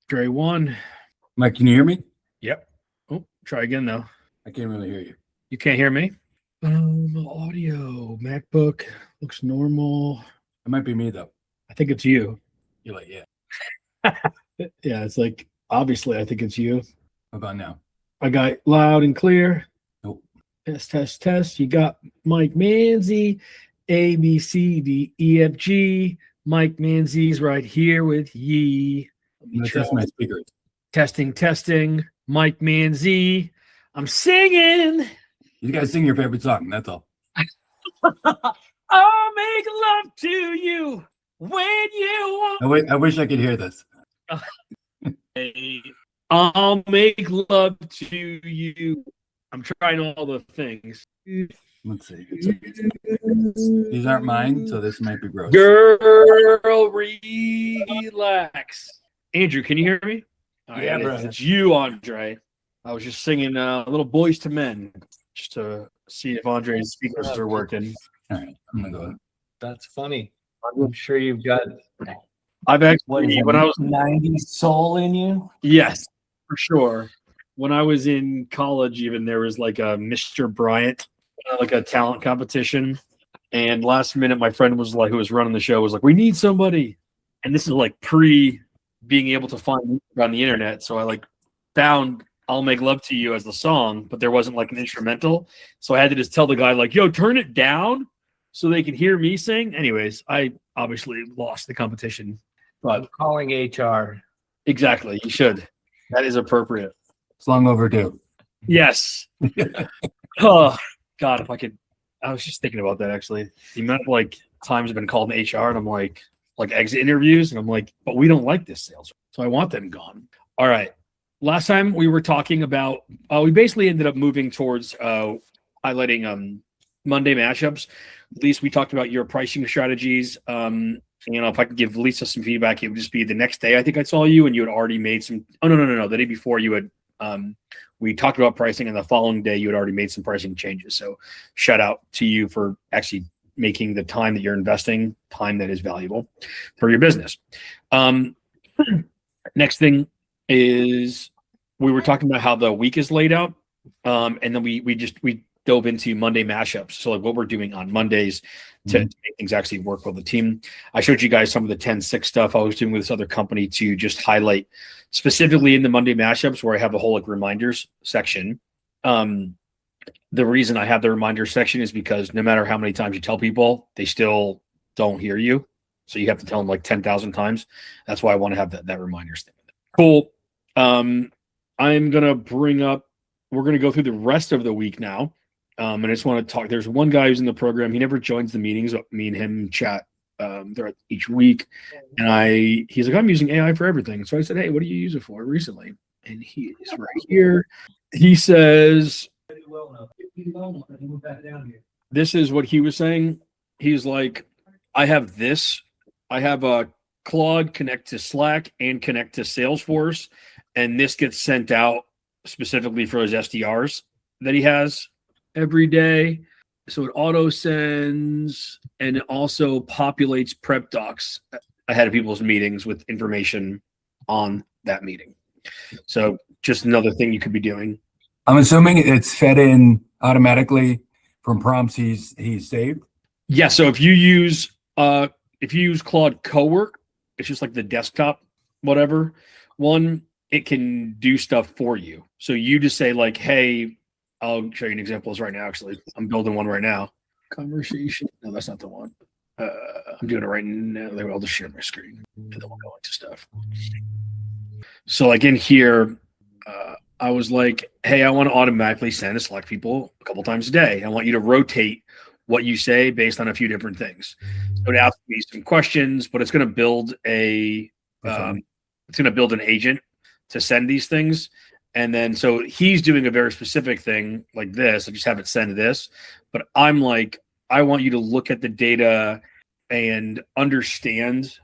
Dre 1. Mike, can you hear me? Yep. Oh, try again though. I can't really hear you. You can't hear me? Audio. MacBook looks normal. It might be me though. I think it's you. You're like, yeah. Yeah, it's like, obviously, I think it's you. How about now? I got loud and clear. Nope. Test. You got Mike Manzi, A, B, C, D, E, F, G. Mike Manzi's right here with ye. That's my speaker. Testing. Mike Manzi. I'm singing. You guys sing your favorite song. That's all. I'll make love to you when you want. I wish I could hear this. I'll make love to you. I'm trying all the things. Let's see. These aren't mine, so this might be gross. Girl, relax. Andrew, can you hear me? Yeah, bro. It's you, Andre. I was just singing Little Boys to Men just to see if Andre's speakers are working. All right, I'm going to go. That's funny. I'm sure you've got I've actually, when I was 90 soul in you. Yes, for sure. When I was in college, even there was like a Mr. Bryant, like a talent competition. And last minute, my friend was like, who was running the show, was like, "We need somebody." And this is like pre being able to find on the internet. So I like found "I'll Make Love to You" as the song, but there wasn't like an instrumental. So I had to just tell the guy like, "Yo, turn it down so they can hear me sing." Anyways, I obviously lost the competition. But I'm calling HR. Exactly. You should. That is appropriate. It's long overdue. Yes. Oh, God, if I could. I was just thinking about that, actually. The amount of, like, times I've been called in HR, and I'm like exit interviews, and I'm like, but we don't like this sales. So I want them gone. All right. Last time we were talking about, we basically ended up moving towards highlighting Monday mashups. At least we talked about your pricing strategies. If I could give Lisa some feedback, it would just be the next day. I think I saw you, and you had already made some. Oh no! The day before, you had. We talked about pricing, and the following day, you had already made some pricing changes. So, shout out to you for actually making the time that you're investing, time that is valuable for your business. Next thing is we were talking about how the week is laid out, and then we dove into Monday mashups. So like what we're doing on Mondays to make things actually work with the team. I showed you guys some of the 10-6 stuff I was doing with this other company to just highlight specifically in the Monday mashups where I have a whole like reminders section. The reason I have the reminder section is because no matter how many times you tell people, they still don't hear you. So you have to tell them like 10,000 times. That's why I want to have that reminders thing. Cool. I'm going to we're going to go through the rest of the week now. And I just want to talk. There's one guy who's in the program. He never joins the meetings. Me and him chat throughout each week. And he's like, "I'm using AI for everything." So I said, "Hey, what do you use it for recently?" And he is right here. He says, this is what he was saying. He's like, I have a Claude connect to Slack and connect to Salesforce. And this gets sent out specifically for his SDRs that he has every day. So it auto sends and it also populates prep docs ahead of people's meetings with information on that meeting. So just another thing you could be doing. I'm assuming it's fed in automatically from prompts he's saved. Yeah. So if you use Claude Cowork, it's just like the desktop, whatever one, it can do stuff for you. So you just say like, "Hey," I'll show you an example right now. Actually, I'm building one right now. Conversation. No, that's not the one. I'm doing it right now. I'll just share my screen and then we'll go into stuff. So like in here, I was like, "Hey, I want to automatically send to select people a couple times a day. I want you to rotate what you say based on a few different things." So it asks me some questions, but it's going to build an agent to send these things. And then, so he's doing a very specific thing like this. I just have it send this, but I'm like, I want you to look at the data and understand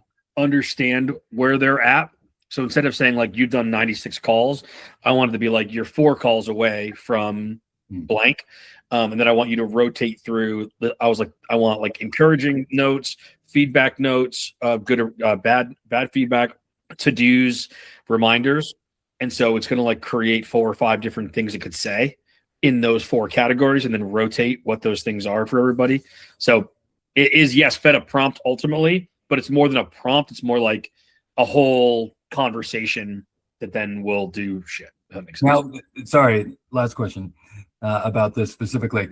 where they're at. So instead of saying like, you've done 96 calls, I wanted to be like, you're 4 calls away from blank. And then I want you to rotate through. I was like, I want like encouraging notes, feedback notes, good or bad feedback, to-dos, reminders. And so it's going to like create 4 or 5 different things it could say in those 4 categories and then rotate what those things are for everybody. So it is, yes, fed a prompt ultimately, but it's more than a prompt. It's more like a whole conversation that then will do shit. That makes sense. Now, sorry, last question about this specifically.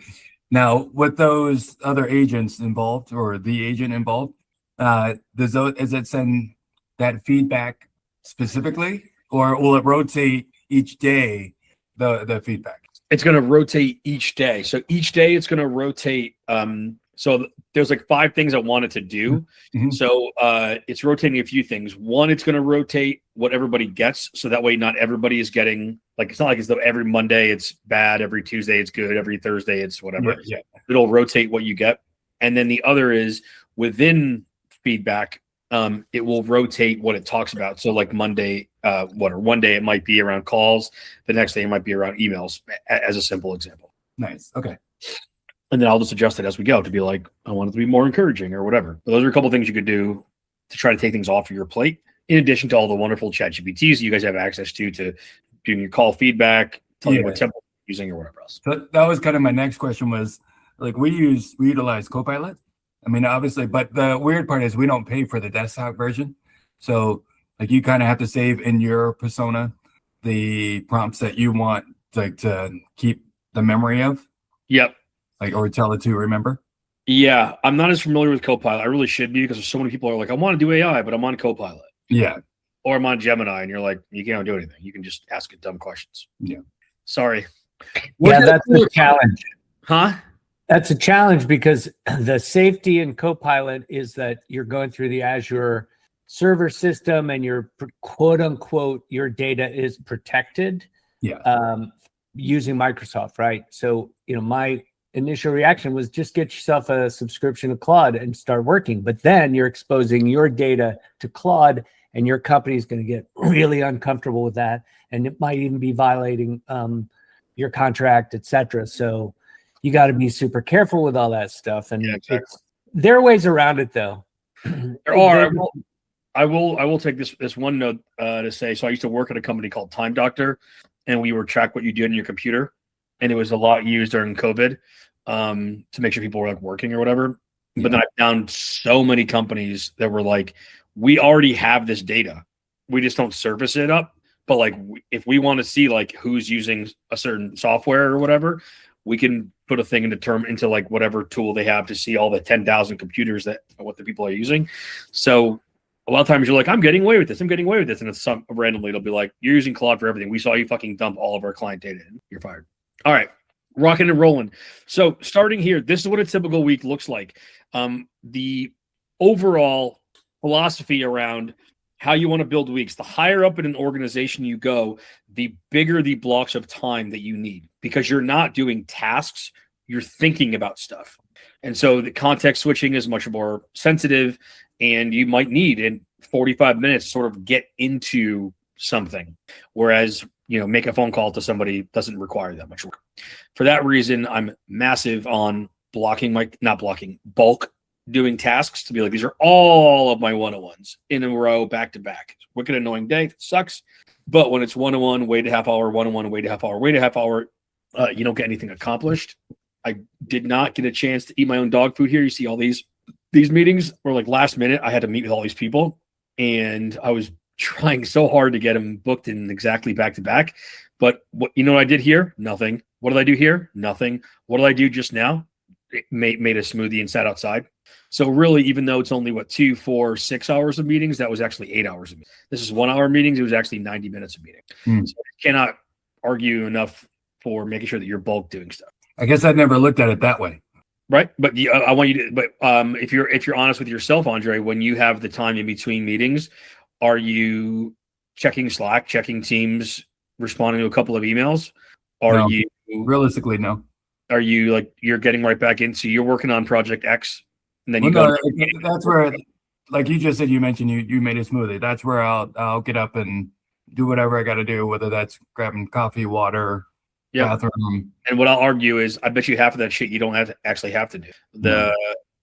Now, with those other agents involved or the agent involved, does it send that feedback specifically, or will it rotate each day the feedback? It's going to rotate each day. So each day it's going to rotate. So there's like 5 things I wanted to do. Mm-hmm. So it's rotating a few things. One, it's going to rotate what everybody gets. So that way not everybody is getting, like, it's not like as though every Monday it's bad, every Tuesday it's good, every Thursday it's whatever. Yeah. It'll rotate what you get. And then the other is within feedback, it will rotate what it talks about. So like Monday, one day it might be around calls. The next day it might be around emails, as a simple example. Nice. Okay. And then I'll just adjust it as we go to be like, I want it to be more encouraging or whatever. But those are a couple things you could do to try to take things off of your plate, in addition to all the wonderful chat GPTs you guys have access to doing your call feedback, telling you what template you're using or whatever else. So that was kind of my next question was, like, we utilize Copilot. I mean, obviously, but the weird part is we don't pay for the desktop version. So like you kind of have to save in your persona the prompts that you want to keep the memory of. Yep. Like, or tell it to remember. Yeah. I'm not as familiar with Copilot. I really should be, because there's so many people who are like, I want to do AI, but I'm on Copilot. Yeah. Or I'm on Gemini, and you're like, you can't do anything. You can just ask it dumb questions. Yeah. Sorry. Yeah, that's a challenge. Huh? That's a challenge because the safety in Copilot is that you're going through the Azure server system and your quote unquote, your data is protected. Yeah. Using Microsoft, right? So, my initial reaction was just get yourself a subscription to Claude and start working. But then you're exposing your data to Claude, and your company is going to get really uncomfortable with that. And it might even be violating your contract, et cetera. So you got to be super careful with all that stuff. And there are ways around it, though. There are. I will take this one note to say. So I used to work at a company called Time Doctor, and we would track what you did on your computer, and it was a lot used during COVID to make sure people were like working or whatever. Yeah. But then I found so many companies that were like, we already have this data, we just don't surface it up. But like, if we want to see like who's using a certain software or whatever, we can put a thing into like whatever tool they have to see all the 10,000 computers that what the people are using. So a lot of times you're like, I'm getting away with this. And it's randomly, it'll be like, you're using Claude for everything. We saw you fucking dump all of our client data in. You're fired. All right. Rocking and rolling. So starting here, this is what a typical week looks like. The overall philosophy around how you want to build weeks, the higher up in an organization you go, the bigger the blocks of time that you need, because you're not doing tasks, you're thinking about stuff. And so the context switching is much more sensitive, and you might need in 45 minutes to sort of get into something. Whereas, make a phone call to somebody doesn't require that much work. For that reason, I'm massive on bulk doing tasks to be like, these are all of my one-on-ones in a row, back to back. Wicked annoying day. It sucks. But when it's one-on-one, wait a half hour, one-on-one, wait a half hour, wait a half hour, you don't get anything accomplished. I did not get a chance to eat my own dog food here. You see all these meetings were like last minute. I had to meet with all these people, and I was trying so hard to get them booked in exactly back to back. But what I did here? Nothing. What did I do here? Nothing. What did I do just now? It made a smoothie and sat outside. So really, even though it's only 2, 4, 6 hours of meetings, that was actually 8 hours of meetings. This is 1 hour meetings. It was actually 90 minutes of meeting. So I cannot argue enough for making sure that you're bulk doing stuff. I guess I never looked at it that way. Right. But I want you to, if you're honest with yourself, Andre, when you have the time in between meetings, are you checking Slack, checking Teams, responding to a couple of emails? No. Realistically, no. Are you like, you're getting right back into, you're working on project X, and then that's where, like you just said, you mentioned you made a smoothie. That's where I'll get up and do whatever I got to do, whether that's grabbing coffee, water, bathroom. And what I'll argue is, I bet you half of that shit you don't actually have to do.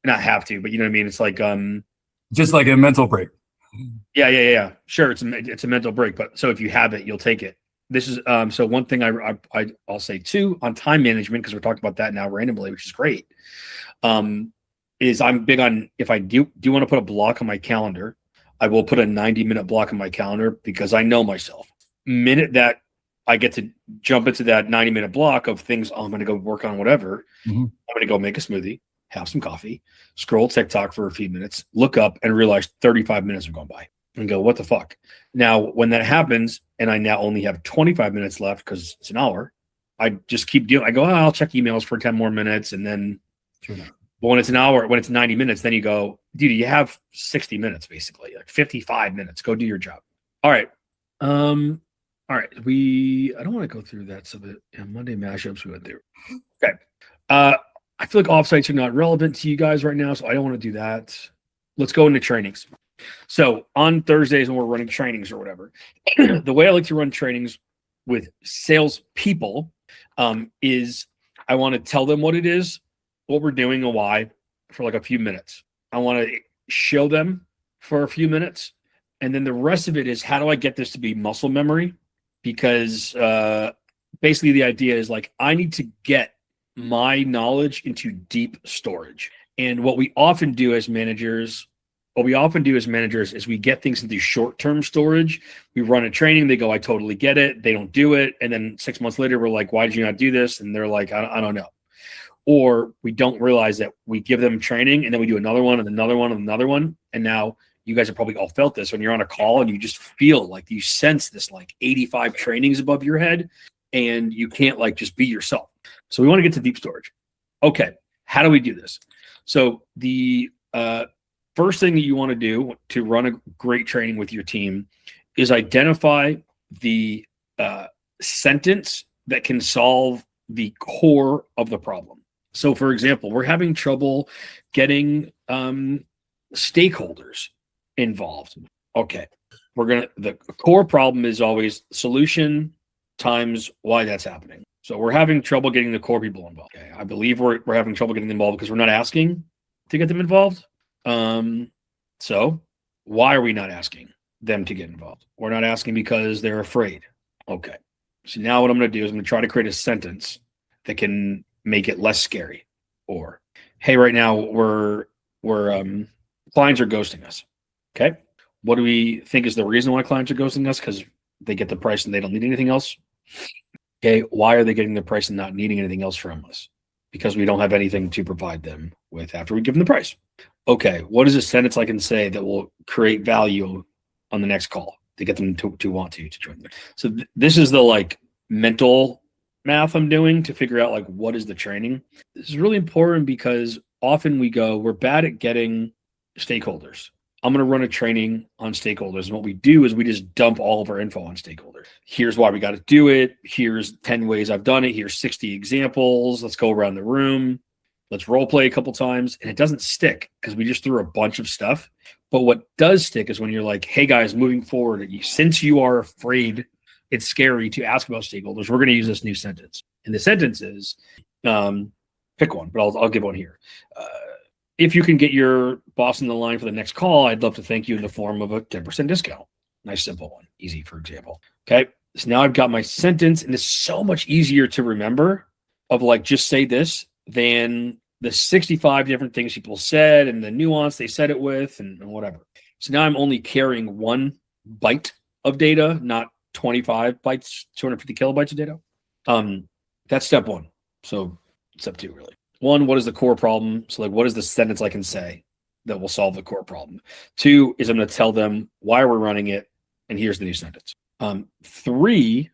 Not have to, but you know what I mean? It's like just like a mental break. Yeah. Sure, it's a mental break, but so if you have it, you'll take it. This is so one thing I'll say too on time management, because we're talking about that now randomly, which is great. Is I'm big on, if I do want to put a block on my calendar, I will put a 90-minute block on my calendar, because I know myself. Minute that I get to jump into that 90-minute block of things, I'm going to go work on whatever. Mhm. I'm going to go make a smoothie, have some coffee, scroll TikTok for a few minutes, look up and realize 35 minutes have gone by and go, what the fuck? Now, when that happens and I now only have 25 minutes left because it's an hour, I just keep doing, I go, I'll check emails for 10 more minutes. And then Sure enough. but when it's an hour, when it's 90 minutes, then you go, dude, you have 60 minutes, basically, like 55 minutes. Go do your job. All right. All right. I don't want to go through that. So Monday mashups we went through. Okay. I feel like offsites are not relevant to you guys right now, so I don't want to do that. Let's go into trainings. So on Thursdays when we're running trainings or whatever, the way I like to run trainings with salespeople is I want to tell them what it is, what we're doing, and why for like a few minutes. I want to show them for a few minutes. And then the rest of it is, how do I get this to be muscle memory? Because basically the idea is like, I need to get my knowledge into deep storage. And what we often do as managers is we get things into short-term storage. We run a training, they go, I totally get it. They don't do it. And then 6 months later, we're like, why did you not do this? And they're like, I don't know. Or we don't realize that we give them training and then we do another one and another one and another one. And now you guys have probably all felt this when you're on a call and you just feel like you sense this like 85 trainings above your head and you can't like just be yourself. So we want to get to deep storage. Okay. How do we do this? So the first thing that you want to do to run a great training with your team is identify the sentence that can solve the core of the problem. So for example, we're having trouble getting stakeholders involved. Okay. The core problem is always solution times why that's happening. So we're having trouble getting the core people involved. Okay. I believe we're having trouble getting them involved because we're not asking to get them involved. So why are we not asking them to get involved? We're not asking because they're afraid. Okay. So now what I'm going to do is I'm going to try to create a sentence that can make it less scary. Or, hey, right now we're clients are ghosting us. Okay. What do we think is the reason why clients are ghosting us? Because they get the price and they don't need anything else. Okay. Why are they getting the price and not needing anything else from us? Because we don't have anything to provide them with after we give them the price. Okay. What is a sentence I can say that will create value on the next call to get them to want to join them? So this is the like mental math I'm doing to figure out like what is the training. This is really important because often we're bad at getting stakeholders. I'm going to run a training on stakeholders. And what we do is we just dump all of our info on stakeholders. Here's why we got to do it. Here's 10 ways I've done it. Here's 60 examples. Let's go around the room. Let's role play a couple times. And it doesn't stick because we just threw a bunch of stuff. But what does stick is when you're like, hey guys, moving forward, since you are afraid, it's scary to ask about stakeholders, we're going to use this new sentence. And the sentence is, pick one, but I'll give one here. If you can get your boss in the line for the next call, I'd love to thank you in the form of a 10% discount. Nice, simple one. Easy, for example. Okay. So now I've got my sentence, and it's so much easier to remember of like, just say this than the 65 different things people said and the nuance they said it with and whatever. So now I'm only carrying 1 byte of data, not 25 bytes, 250 kilobytes of data. That's step 1. So step 2, really. 1, what is the core problem? So like, what is the sentence I can say that will solve the core problem? 2 is I'm going to tell them why we're running it. And here's the new sentence. 3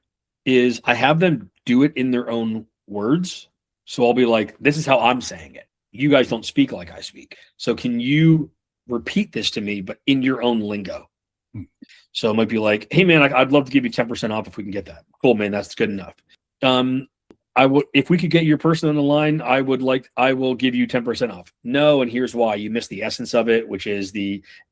is I have them do it in their own words. So I'll be like, this is how I'm saying it. You guys don't speak like I speak. So can you repeat this to me, but in your own lingo? So it might be like, hey man, I'd love to give you 10% off if we can get that. Cool, man. That's good enough. If we could get your person on the line, I will give you 10% off. No. And here's why. You missed the essence of it, which is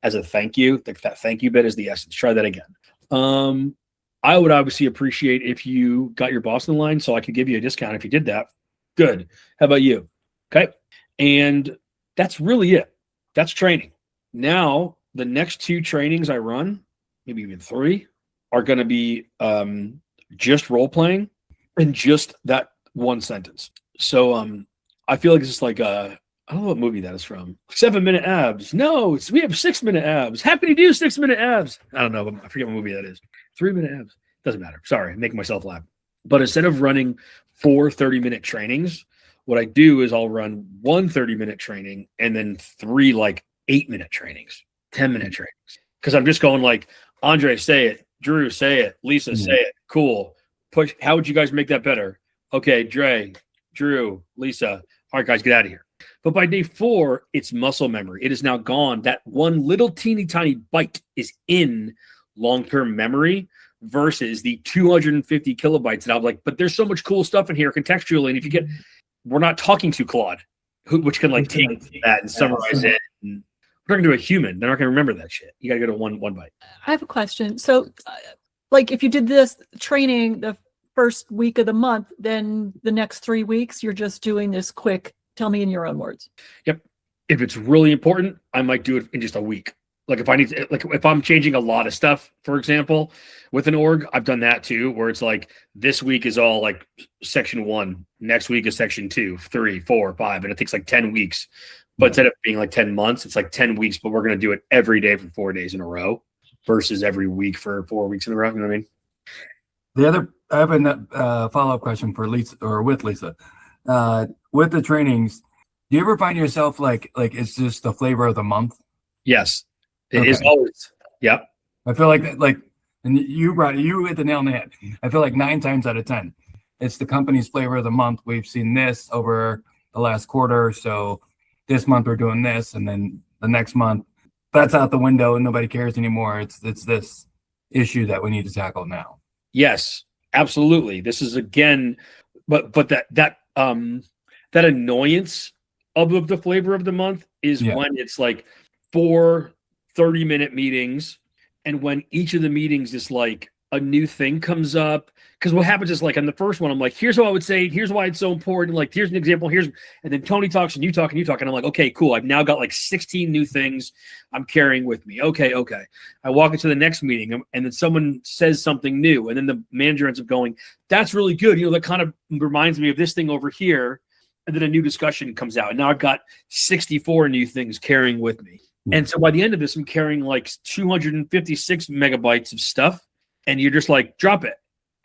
as a thank you, that thank you bit is the essence. Try that again. I would obviously appreciate if you got your boss on the line so I could give you a discount if you did that. Good. How about you? Okay. And that's really it. That's training. Now the next 2 trainings I run, maybe even 3, are going to be just role playing and just that one sentence. So I feel like it's just like I don't know what movie that is from. 7-minute abs. No, we have 6-minute abs. How can you do 6-minute abs? I don't know. I forget what movie that is. 3-minute abs. Doesn't matter. Sorry, I'm making myself laugh. But instead of running 4 30-minute trainings, what I do is I'll run 1 30-minute training and then 3 like 8-minute trainings, 10-minute trainings. Because I'm just going like, Andre, say it. Drew, say it. Lisa, say it. Cool. Push. How would you guys make that better? Okay, Dre, Drew, Lisa. All right, guys, get out of here. But by day 4, it's muscle memory. It is now gone. That one little teeny tiny bite is in long-term memory versus the 250 kilobytes that I'm like, but there's so much cool stuff in here contextually. And if you get, we're not talking to Claude, which can like take that and summarize it. And we're talking to a human. They're not going to remember that shit. You got to go to one bite. I have a question. So like if you did this training the first week of the month, then the next 3 weeks, you're just doing this quick, tell me in your own words. Yep. If it's really important, I might do it in just a week. Like if I need to, like if I'm changing a lot of stuff, for example, with an org, I've done that too, where it's like this week is all like section 1, next week is section 2, 3, 4, 5, and it takes like 10 weeks. But instead of being like 10 months, it's like 10 weeks, but we're going to do it every day for 4 days in a row versus every week for 4 weeks in a row. You know what I mean? I have a follow-up question for Lisa or with Lisa. With the trainings, do you ever find yourself like it's just the flavor of the month? Yes, it is always. Yep. I feel like and you hit the nail on the head. I feel like 9 times out of 10, it's the company's flavor of the month. We've seen this over the last quarter, so this month we're doing this, and then the next month that's out the window and nobody cares anymore. It's this issue that we need to tackle now. Yes, absolutely. This is again, but that annoyance of the flavor of the month is when it's like 4 30-minute meetings, and when each of the meetings is like a new thing comes up. Because what happens is like on the first one, I'm like, here's what I would say, here's why it's so important. Like, here's an example, and then Tony talks and you talk and you talk, and I'm like, okay, cool. I've now got like 16 new things I'm carrying with me. Okay. I walk into the next meeting and then someone says something new, and then the manager ends up going, that's really good. That kind of reminds me of this thing over here. And then a new discussion comes out, and now I've got 64 new things carrying with me. And so by the end of this, I'm carrying like 256 megabytes of stuff, and you're just like, drop it.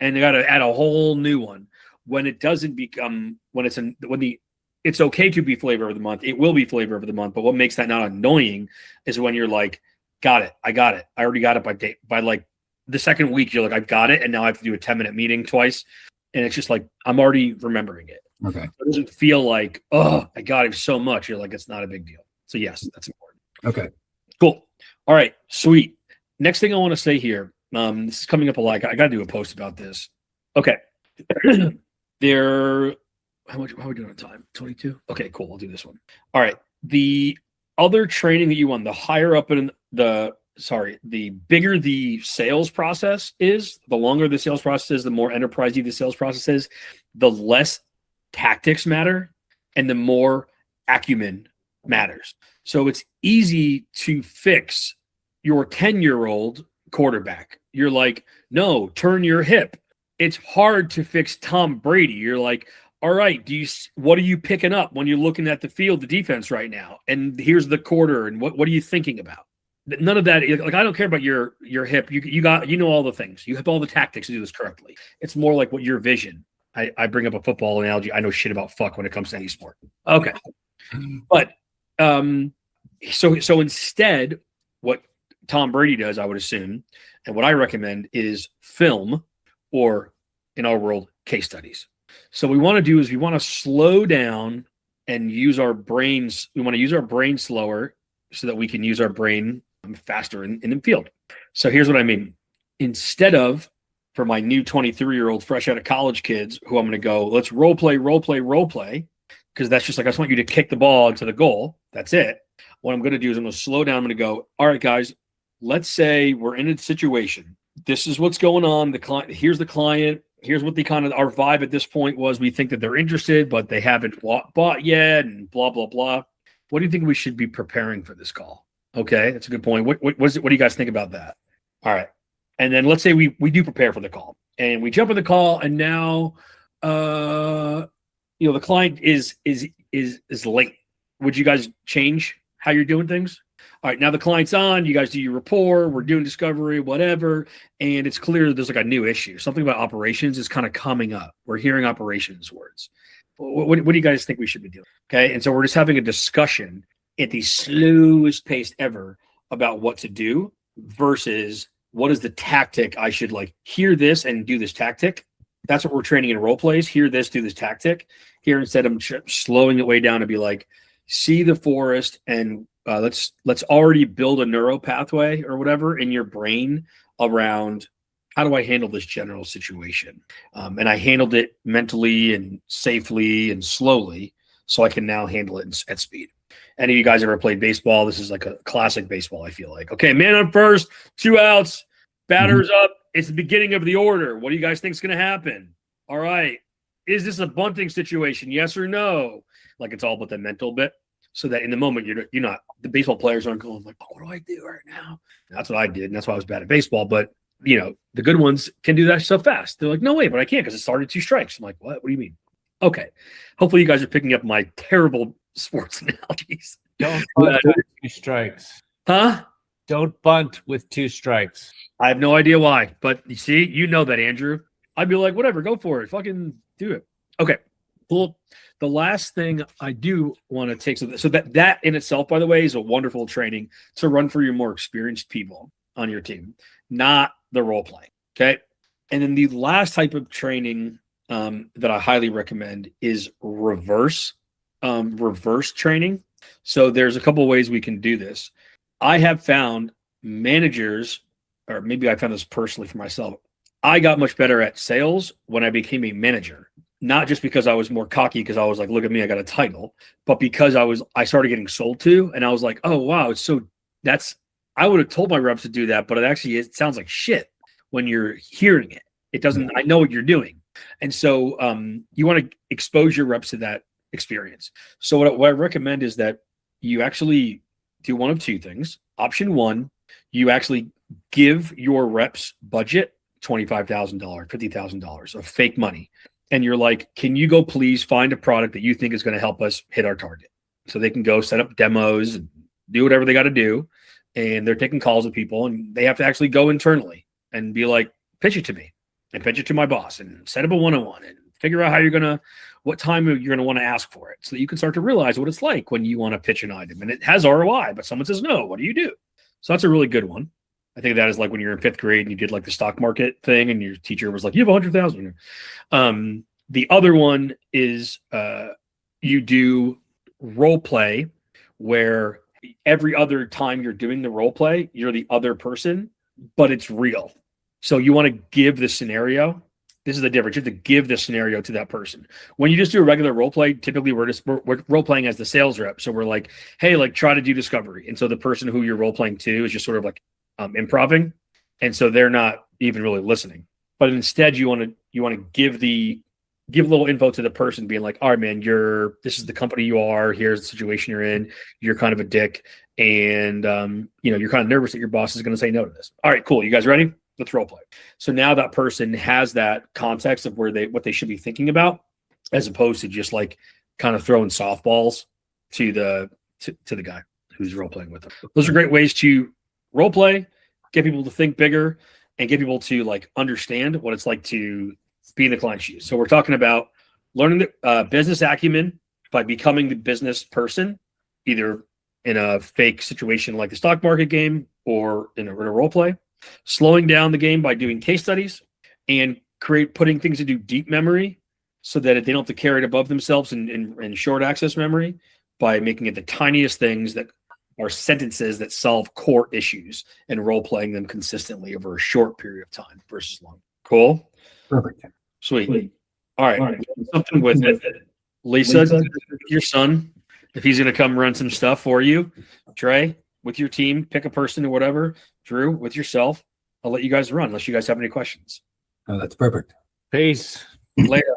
And you got to add a whole new one. When it doesn't become, it's okay to be flavor of the month, it will be flavor of the month. But what makes that not annoying is when you're like, got it. I got it. I already got it by like the second week, you're like, I've got it. And now I have to do a 10-minute meeting twice. And it's just like, I'm already remembering it. Okay. It doesn't feel like, oh, I got it so much. You're like, it's not a big deal. So yes, that's important. Okay. Cool. All right. Sweet. Next thing I want to say here. This is coming up a lot. I got to do a post about this. Okay. How are we doing on time? 22? Okay, cool. I'll do this one. All right. The other training that you want, the higher up in the bigger the sales process is, the longer the sales process is, the more enterprisey the sales process is, the less tactics matter and the more acumen matters. So it's easy to fix your 10-year-old quarterback. You're like, no, turn your hip. It's hard to fix Tom Brady. You're like, all right, what are you picking up when you're looking at the field, the defense right now? And here's the quarter, and what are you thinking about? None of that. Like, I don't care about your hip. You know all the things. You have all the tactics to do this correctly. It's more like what your vision. I bring up a football analogy. I know shit about fuck when it comes to any sport. Okay, but so instead, what Tom Brady does, I would assume, and what I recommend is film, or in our world, case studies. So what we want to do is we want to slow down and use our brains. We want to use our brain slower so that we can use our brain faster in the field. So here's what I mean. Instead of, for my new 23-year-old fresh out of college kids who I'm going to go, let's role play, because that's just like, I just want you to kick the ball into the goal. That's it. What I'm going to do is I'm going to slow down. I'm going to go, all right, guys, let's say we're in a situation. This is what's going on. Here's the client. Here's what our vibe at this point was. We think that they're interested, but they haven't bought yet, and blah, blah, blah. What do you think we should be preparing for this call? Okay, that's a good point. What do you guys think about that? All right. And then let's say we do prepare for the call and we jump in the call and now the client is late. Would you guys change how you're doing things? All right, now the client's on, you guys do your rapport, we're doing discovery, whatever, and it's clear there's like a new issue. Something about operations is kind of coming up. We're hearing operations words. What do you guys think we should be doing? Okay, and so we're just having a discussion at the slowest pace ever about what to do versus what is the tactic I should like hear this and do this tactic. That's what we're training in role plays. Hear this, do this tactic. Here instead of slowing it way down to be like, see the forest and let's already build a neuro pathway or whatever in your brain around how do I handle this general situation? And I handled it mentally and safely and slowly so I can now handle it at speed. Any of you guys ever played baseball? This is like a classic baseball, I feel like. Okay, man on first, 2 outs, batters up. It's the beginning of the order. What do you guys think is going to happen? All right. Is this a bunting situation? Yes or no? Like it's all about the mental bit. So that in the moment, you're not, the baseball players aren't going like, oh, what do I do right now? That's what I did. And that's why I was bad at baseball. But, the good ones can do that so fast. They're like, no way, but I can't because it started 2 strikes. I'm like, what? What do you mean? Okay. Hopefully you guys are picking up my terrible sports analogies. Don't bunt with 2 strikes. Huh? Don't bunt with 2 strikes. I have no idea why, but you see, that, Andrew. I'd be like, whatever, go for it. Fucking do it. Okay, cool. The last thing I do want to take, so that in itself, by the way, is a wonderful training to run for your more experienced people on your team, not the role playing. Okay. And then the last type of training that I highly recommend is reverse training. So there's a couple of ways we can do this. I have found managers, or maybe I found this personally for myself. I got much better at sales when I became a manager, not just because I was more cocky because I was like, look at me, I got a title, but because I started getting sold to, and I was like, oh, wow, I would have told my reps to do that, but it sounds like shit when you're hearing it. It doesn't, I know what you're doing. And so you want to expose your reps to that experience. So what I recommend is that you actually do one of 2 things. Option 1, you actually give your reps budget $25,000, $50,000 of fake money. And you're like, can you go please find a product that you think is going to help us hit our target? So they can go set up demos and do whatever they got to do. And they're taking calls with people and they have to actually go internally and be like, pitch it to me and pitch it to my boss and set up a one-on-one and figure out what time you're going to want to ask for it so that you can start to realize what it's like when you want to pitch an item and it has ROI, but someone says, no, what do you do? So that's a really good one. I think that is like when you're in 5th grade and you did like the stock market thing and your teacher was like, you have 100,000. The other one is you do role play where every other time you're doing the role play, you're the other person, but it's real. So you want to give the scenario. This is the difference. You have to give the scenario to that person. When you just do a regular role play, typically we're role playing as the sales rep. So we're like, hey, like try to do discovery. And so the person who you're role playing to is just sort of like improving. And so they're not even really listening. But instead you want to give a little info to the person being like, all right, man, this is the company you are. Here's the situation you're in. You're kind of a dick. And, you're kind of nervous that your boss is going to say no to this. All right, cool. You guys ready? Let's role play. So now that person has that context of what they should be thinking about, as opposed to just like kind of throwing softballs to the guy who's role playing with them. Those are great ways to role play, get people to think bigger, and get people to like understand what it's like to be in the client's shoes. So we're talking about learning the business acumen by becoming the business person, either in a fake situation like the stock market game or in a role play. Slowing down the game by doing case studies and putting things into deep memory so that they don't have to carry it above themselves in short access memory by making it the tiniest things that are sentences that solve core issues and role playing them consistently over a short period of time versus long. Cool. Perfect. Sweet. All right. Something with it. Lisa, your son, if he's going to come run some stuff for you, Trey, with your team, pick a person or whatever. Drew, with yourself. I'll let you guys run unless you guys have any questions. Oh, that's perfect. Peace. Later.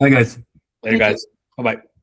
Hi, guys. Later, guys. Bye-bye.